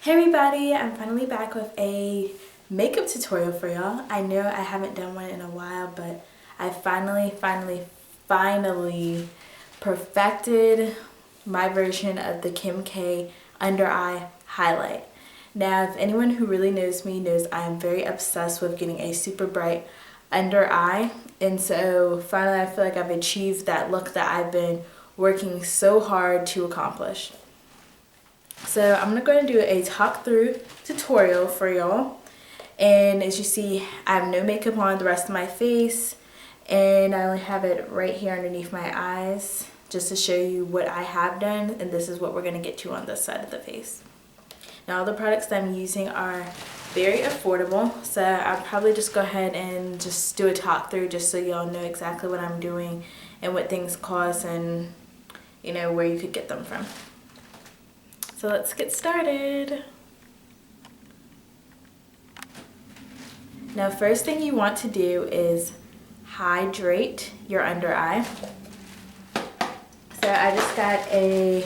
Hey everybody, I'm finally back with a makeup tutorial for y'all. I know I haven't done one in a while, but I finally perfected my version of the Kim K under eye highlight. Now, if anyone who really knows me knows I am very obsessed with getting a super bright under eye, and so finally I feel like I've achieved that look that I've been working so hard to accomplish. So I'm going to go and do a talk through tutorial for y'all. And as you see, I have no makeup on the rest of my face, and I only have it right here underneath my eyes just to show you what I have done, and this is what we're going to get to on this side of the face. Now all the products that I'm using are very affordable, so I'll probably just go ahead and just do a talk through just so y'all know exactly what I'm doing and what things cost and you know where you could get them from. So let's get started. Now first thing you want to do is hydrate your under eye. So I just got a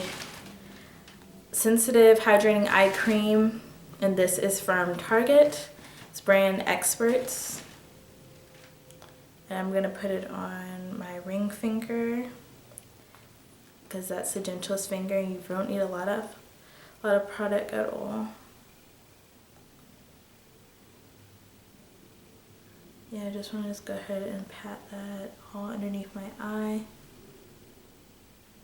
sensitive hydrating eye cream, and this is from Target. It's brand Experts. And I'm gonna put it on my ring finger because that's the gentlest finger and you don't need a lot of product at all. Yeah, I just want to go ahead and pat that all underneath my eye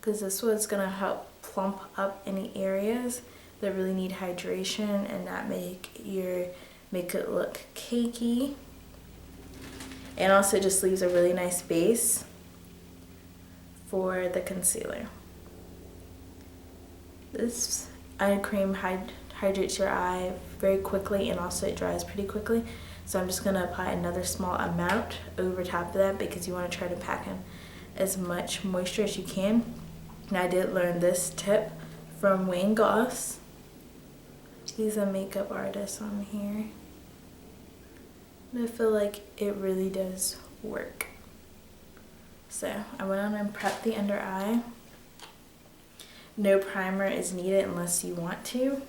because this one's going to help plump up any areas that really need hydration and not make it look cakey. And also just leaves a really nice base for the concealer. This eye cream hydrates your eye very quickly, and also it dries pretty quickly. So I'm just going to apply another small amount over top of that because you want to try to pack in as much moisture as you can. And I did learn this tip from Wayne Goss. He's a makeup artist on here. And I feel like it really does work. So I went on and prepped the under eye. No primer is needed unless you want to.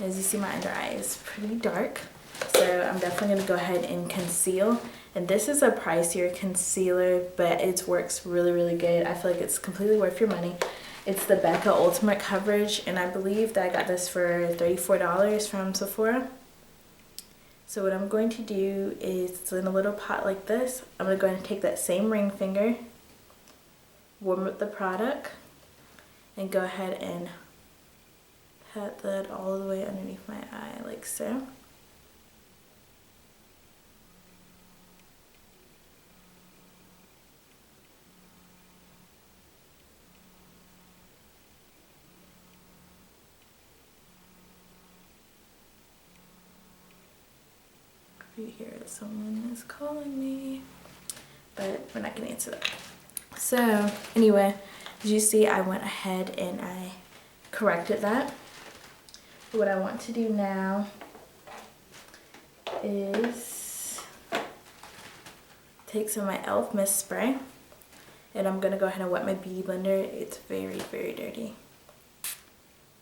As you see, my under eye is pretty dark, so I'm definitely going to go ahead and conceal. And this is a pricier concealer, but it works really good. I feel like it's completely worth your money. It's the Becca Ultimate Coverage, and I believe that I got this for $34 from Sephora. So what I'm going to do is, it's in a little pot like this. I'm going to go ahead and take that same ring finger, warm up the product, and go ahead and pat that all the way underneath my eye like so. You hear someone is calling me, but we're not gonna answer that. So anyway, as you see, I went ahead and I corrected that. What I want to do now is take some of my e.l.f. mist spray, and I'm gonna go ahead and wet my beauty blender. It's very dirty,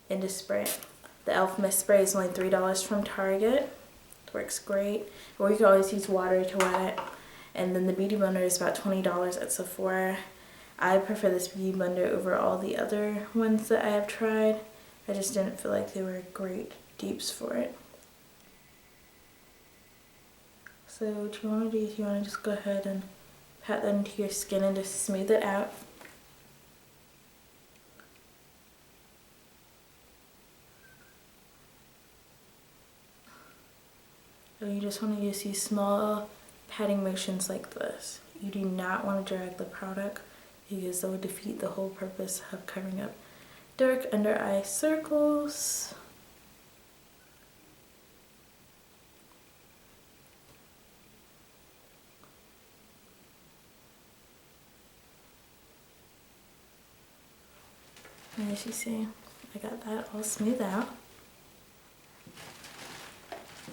and just spray it. The e.l.f. mist spray is only $3 from Target. It works great, or you can always use water to wet it. And then the beauty blender is about $20 at Sephora. I prefer this beauty blender over all the other ones that I have tried. I just didn't feel like they were great dupes for it. So what you want to do is you want to just go ahead and pat that into your skin and just smooth it out. And you just want to just use small patting motions like this. You do not want to drag the product because that would defeat the whole purpose of covering up dark under eye circles. And as you see, I got that all smoothed out.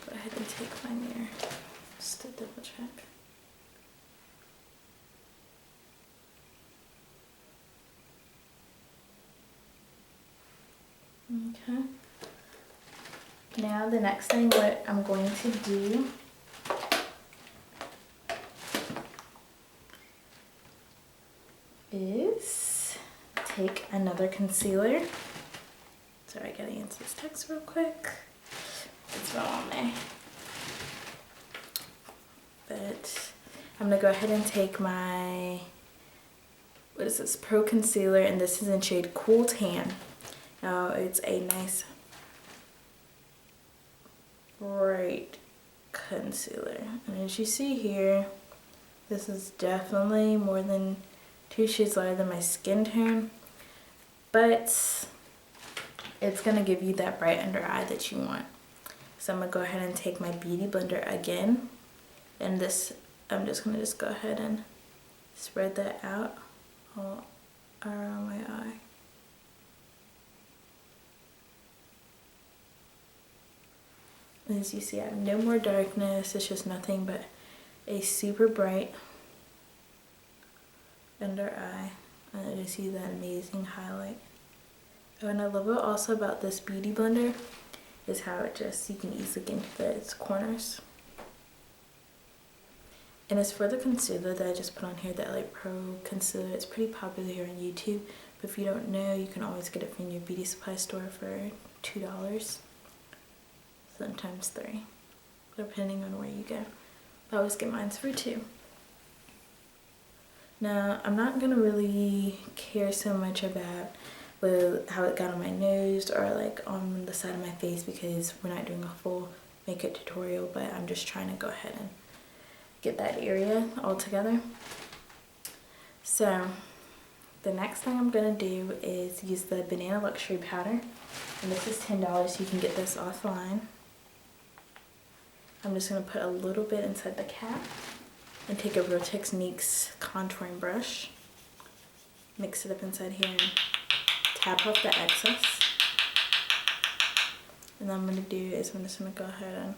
Go ahead and take my mirror just to double check. Okay. Now the next thing what I'm going to do is take another concealer. Sorry, I gotta answer this text real quick. It's not on there. But I'm gonna go ahead and take my, what is this, Pro Concealer, and this is in shade Cool Tan. Now it's a nice bright concealer, and as you see here, this is definitely more than 2 shades lighter than my skin tone, but it's gonna give you that bright under eye that you want. So I'm gonna go ahead and take my Beauty Blender again, and this, I'm just gonna go ahead and spread that out all around my eye. As you see, I have no more darkness. It's just nothing but a super bright under eye. And you see that amazing highlight. Oh, and I love it also about this Beauty Blender is how it just, you can easily get into its corners. And as for the concealer that I just put on here, that like Pro Concealer, it's pretty popular here on YouTube. But if you don't know, you can always get it from your beauty supply store for $2. Sometimes $3, depending on where you go. I always get mine for $2. Now, I'm not gonna really care so much about how it got on my nose or like on the side of my face, because we're not doing a full makeup tutorial, but I'm just trying to go ahead and get that area all together. So the next thing I'm gonna do is use the Banana Luxury Powder, and this is $10. You can get this offline. I'm just going to put a little bit inside the cap and take a Real Techniques contouring brush, mix it up inside here and tap off the excess. And then I'm going to do is I'm just going to go ahead and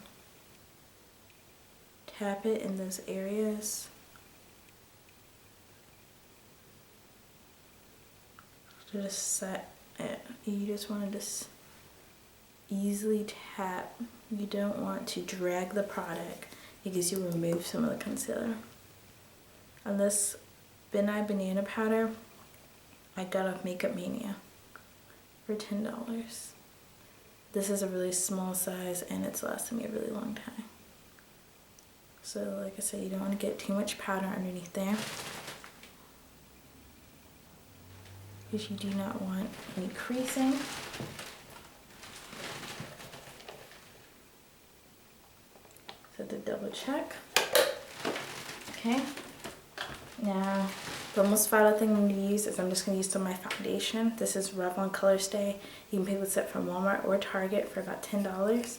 tap it in those areas. To just set it. You just want to just easily tap. You don't want to drag the product because you remove some of the concealer. On this Nye Banana Powder, I got off Makeup Mania for $10. This is a really small size and it's lasted me a really long time. So like I said, you don't want to get too much powder underneath there, because you do not want any creasing. So to double check. Okay. Now, the most final thing I'm going to use is I'm just going to use some of my foundation. This is Revlon Colorstay. You can pick this up from Walmart or Target for about $10.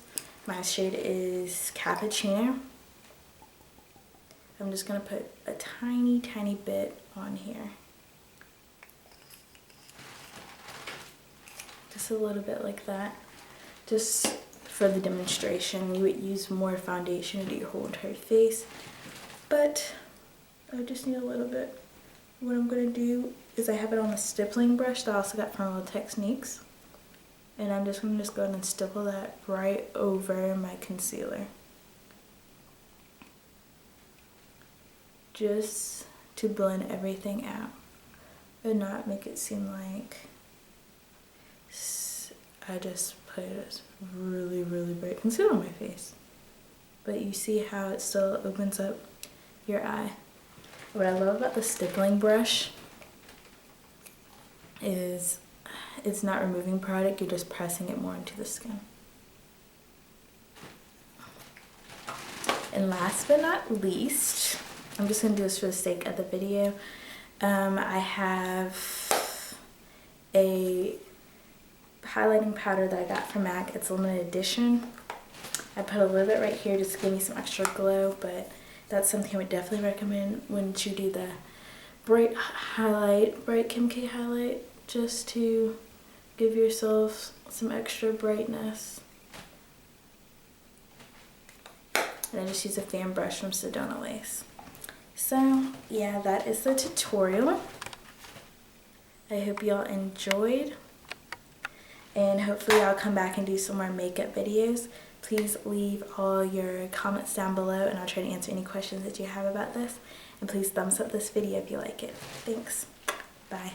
My shade is Cappuccino. I'm just going to put a tiny, tiny bit on here. Just a little bit like that. Just for the demonstration. You would use more foundation to do your whole entire face, but I just need a little bit. What I'm going to do is I have it on a stippling brush that I also got from Real Techniques, and I'm just going to go ahead and stipple that right over my concealer, just to blend everything out and not make it seem like I just put a really, really bright concealer on my face. But you see how it still opens up your eye. What I love about the stippling brush is it's not removing product, you're just pressing it more into the skin. And last but not least, I'm just going to do this for the sake of the video. I have a highlighting powder that I got from MAC. It's a limited edition. I put a little bit right here just to give me some extra glow, but that's something I would definitely recommend when you do the bright Kim K highlight, just to give yourself some extra brightness. And I just use a fan brush from Sedona Lace. So yeah, that is the tutorial. I hope y'all enjoyed. and hopefully I'll come back and do some more makeup videos. Please leave all your comments down below and I'll try to answer any questions that you have about this. And please thumbs up this video if you like it. Thanks. Bye.